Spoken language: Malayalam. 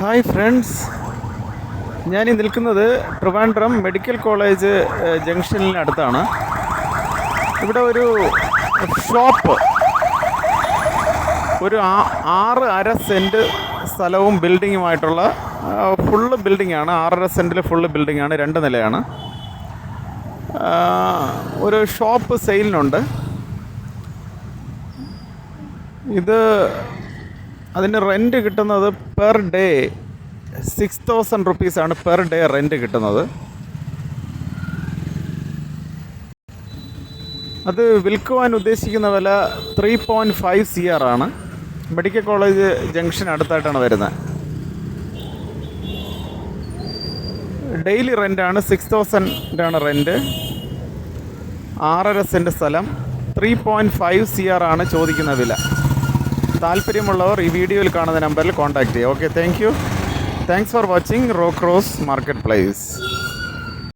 ഹായ് ഫ്രണ്ട്സ്, ഞാനീ നിൽക്കുന്നത് ട്രിവാൻഡ്രം മെഡിക്കൽ കോളേജ് ജംഗ്ഷനിനടുത്താണ്. ഇവിടെ ഒരു ഷോപ്പ്, ഒരു 6.5 സെൻറ്റ് സ്ഥലവും ബിൽഡിങ്ങുമായിട്ടുള്ള ഫുള്ള് ബിൽഡിങ്ങാണ്. 6.5 സെൻറ്റിൽ ഫുള്ള് ബിൽഡിങ്ങാണ്, 2 നിലയാണ്. ഒരു ഷോപ്പ് സെയിലിനുണ്ട്. അതിന് റെൻറ്റ് കിട്ടുന്നത് പെർ ഡേ 6,000 റുപ്പീസാണ് പെർ ഡേ റെൻറ്റ് കിട്ടുന്നത്. അത് വിൽക്കുവാൻ ഉദ്ദേശിക്കുന്ന വില 3.5 CR ആണ്. മെഡിക്കൽ കോളേജ് ജംഗ്ഷൻ അടുത്തായിട്ടാണ് വരുന്നത്. ഡെയിലി റെൻ്റാണ് 6,000 ആണ് റെൻറ്റ്. 6.5 സെൻറ്റ് സ്ഥലം, 3.5 CR ആണ് ചോദിക്കുന്ന വില. താല്പര്യമുള്ളവർ ഈ വീഡിയോയിൽ കാണുന്ന നമ്പറിൽ കോൺടാക്റ്റ് ചെയ്യുക. Okay, thanks for watching row cross market place.